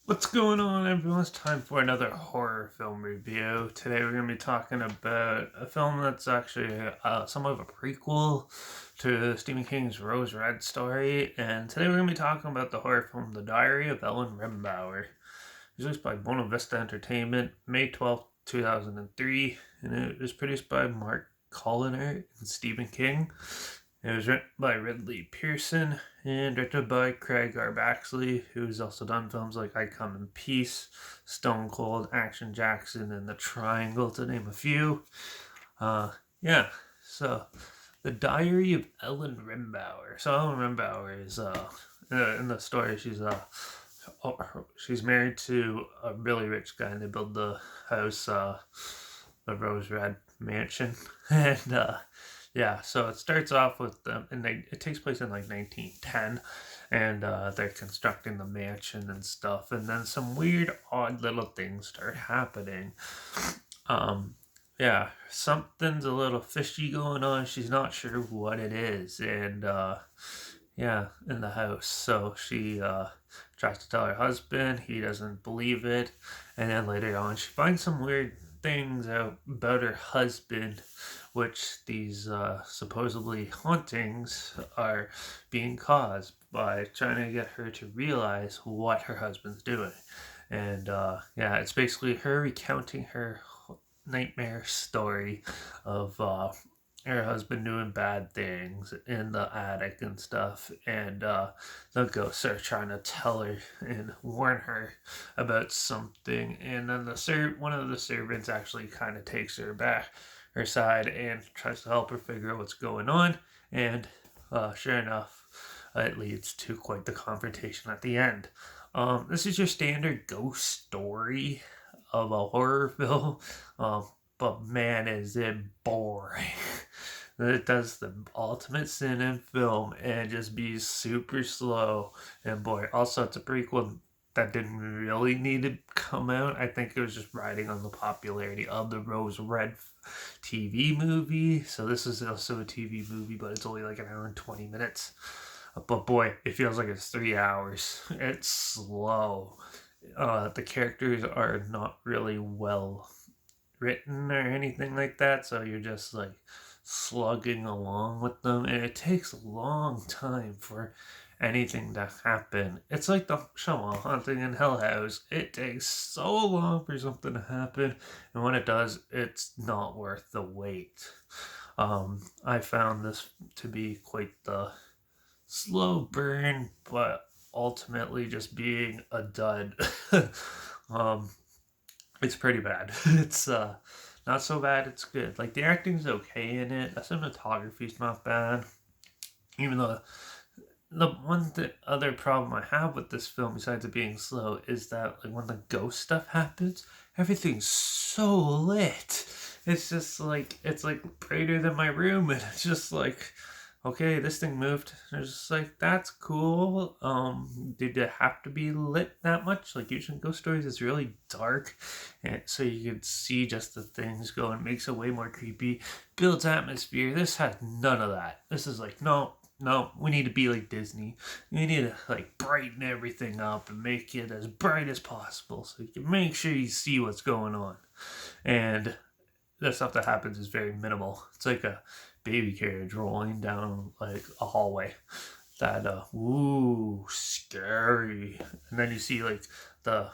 What's going on, everyone? It's time for another horror film review. Today we're going to be talking about a film that's actually somewhat of a prequel to Stephen King's Rose Red story. And today we're going to be talking about the horror film The Diary of Ellen Rimbauer. Released by Buena Vista Entertainment, May 12th, 2003. And it was produced by Mark Colliner and Stephen King. It was written by Ridley Pearson and directed by Craig R. Baxley, who's also done films like I Come in Peace, Stone Cold, Action Jackson, and The Triangle, to name a few. Uh, yeah, so The Diary of Ellen Rimbauer. So Ellen Rimbauer is in the story she's married to a really rich guy, and they build the house, the Rose Red Mansion, and yeah, so it starts off with them, and it takes place in like 1910, and they're constructing the mansion and stuff, and then some weird, odd little things start happening. Um, yeah, something's a little fishy going on. She's not sure what it is, and yeah, in the house. So she tries to tell her husband. He doesn't believe it, and then later on, she finds some weird things out about her husband, which these supposedly hauntings are being caused by trying to get her to realize what her husband's doing. And yeah, it's basically her recounting her nightmare story of her husband doing bad things in the attic and stuff, and the ghosts are trying to tell her and warn her about something, and then one of the servants actually kind of takes her back her side and tries to help her figure out what's going on, and sure enough, it leads to quite the confrontation at the end. This is your standard ghost story of a horror film. Um, but man, is it boring. It does the ultimate sin in film and just be super slow and boring. Also, it's a prequel that didn't really need to come out. I think it was just riding on the popularity of the Rose Red TV movie. So this is also a TV movie, but it's only like an hour and 20 minutes. But boy, it feels like it's 3 hours. It's slow. The characters are not really well written or anything like that, so you're just like slugging along with them, and it takes a long time for anything to happen. It's like the show Haunting in Hell House. It takes so long for something to happen, and when it does, it's not worth the wait. I found this to be quite the slow burn, but ultimately just being a dud. um, it's pretty bad. It's not so bad. It's good. Like the acting's okay in it. The cinematography's not bad. Even though other problem I have with this film, besides it being slow, is that like when the ghost stuff happens, everything's so lit. It's like brighter than my room, and it's just like, okay, this thing moved. And it's just like, that's cool. Did it have to be lit that much? Like usually ghost stories, it's really dark, and so you could see just the things going. Makes it way more creepy. Builds atmosphere. This had none of that. This is like, no, we need to be like Disney. We need to like brighten everything up and make it as bright as possible so you can make sure you see what's going on. And the stuff that happens is very minimal. It's like a baby carriage rolling down like a hallway. That ooh, scary. And then you see like the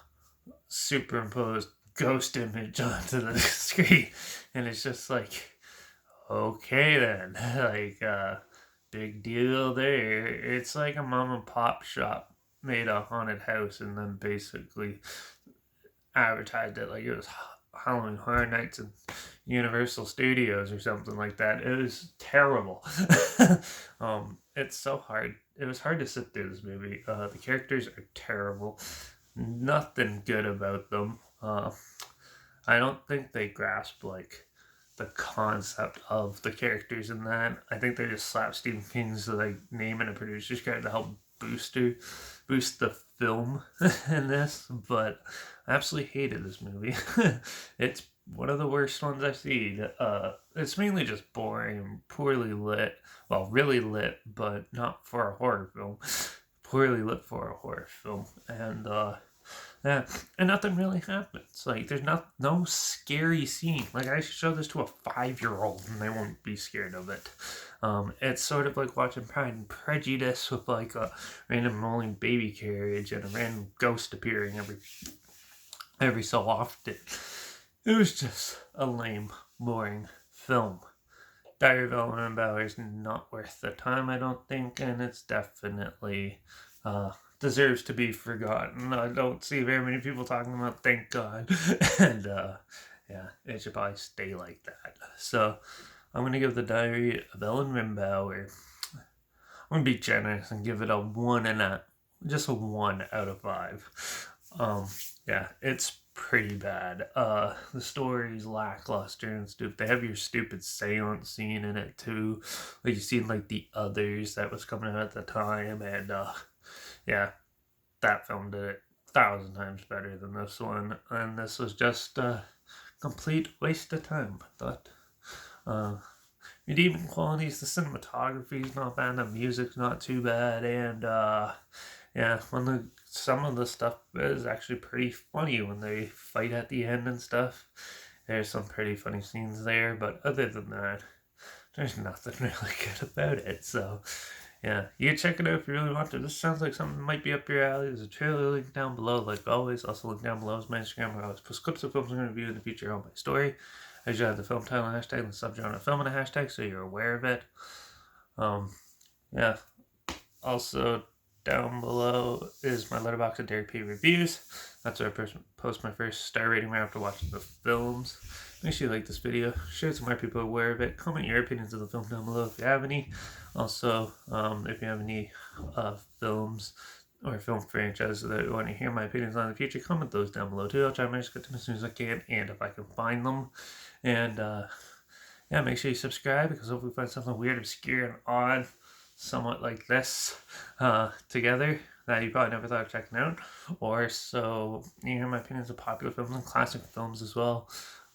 superimposed ghost image onto the screen, and it's just like, okay then, like big deal there. It's like a mom and pop shop made a haunted house and then basically advertised it like it was Halloween Horror Nights and Universal Studios or something like that. It was terrible. It's so hard. It was hard to sit through this movie. The characters are terrible. Nothing good about them. I don't think they grasp like the concept of the characters in that. I think they just slap Stephen King's like name in a producer's credit to help boost the film in this. But I absolutely hated this movie. It's one of the worst ones I've seen. It's mainly just boring and poorly lit. Well, really lit, but not for a horror film. Poorly lit for a horror film, and Yeah, and nothing really happens. Like, there's no scary scene. Like, I show this to a 5-year-old and they won't be scared of it. It's sort of like watching Pride and Prejudice with like a random rolling baby carriage and a random ghost appearing every so often. It was just a lame, boring film. Diary of Ellen Rimbauer is not worth the time, I don't think, and it's definitely deserves to be forgotten. I don't see very many people talking about Thank God, and yeah, it should probably stay like that. So I'm gonna give the Diary of Ellen Rimbauer. I'm gonna be generous and give it a 1 out of 5. Um, yeah, it's pretty bad. The story's lackluster and stupid. They have your stupid seance scene in it too. Like you seen like The Others that was coming out at the time, and yeah, that film did it 1,000 times better than this one. And this was just a complete waste of time. I thought. Redeeming qualities, the cinematography's not bad, the music's not too bad, and yeah, some of the stuff is actually pretty funny when they fight at the end and stuff. There's some pretty funny scenes there, but other than that, there's nothing really good about it. So yeah, you can check it out if you really want to. This sounds like something that might be up your alley. There's a trailer link down below, like always. Also, link down below is my Instagram, where I always post clips of films I'm going to review in the future on my story. I usually have the film title hashtag and the subgenre film in a hashtag, so you're aware of it. Yeah. Also, down below is my Letterbox and Dairy reviews. That's where I post my first star rating right after watching the films. Make sure you like this video, share it so more people are aware of it, comment your opinions of the film down below if you have any. Also, if you have any films or film franchises that you want to hear my opinions on in the future, comment those down below too. I'll try my best to get them as soon as I can, and if I can find them. And yeah, make sure you subscribe, because hopefully we find something weird, obscure, and odd, somewhat like this, together, that you probably never thought of checking out. Or so you hear my opinions of popular films and classic films as well.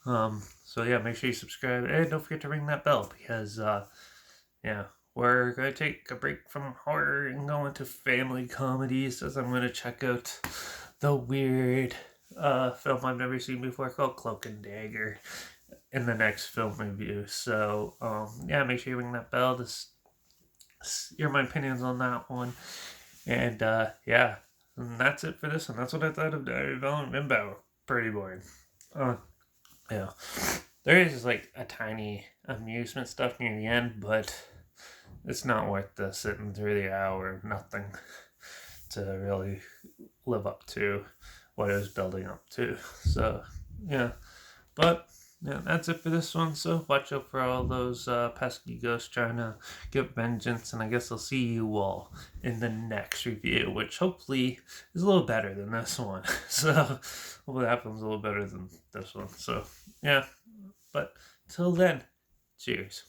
So yeah, make sure you subscribe, and don't forget to ring that bell, because yeah, we're gonna take a break from horror and go into family comedies, as I'm gonna check out the weird film I've never seen before called Cloak and Dagger in the next film review. So yeah, make sure you ring that bell to hear my opinions on that one. And yeah, and that's it for this one. That's what I thought of Diary of Ellen Rimbauer. Pretty boring. Yeah, there is like a tiny amusement stuff near the end, but it's not worth the sitting through the hour of nothing to really live up to what it was building up to. So yeah, but yeah, that's it for this one. So watch out for all those pesky ghosts trying to get vengeance, and I guess I'll see you all in the next review, which hopefully is a little better than this one. So hopefully that one's a little better than this one. So yeah, but till then, cheers.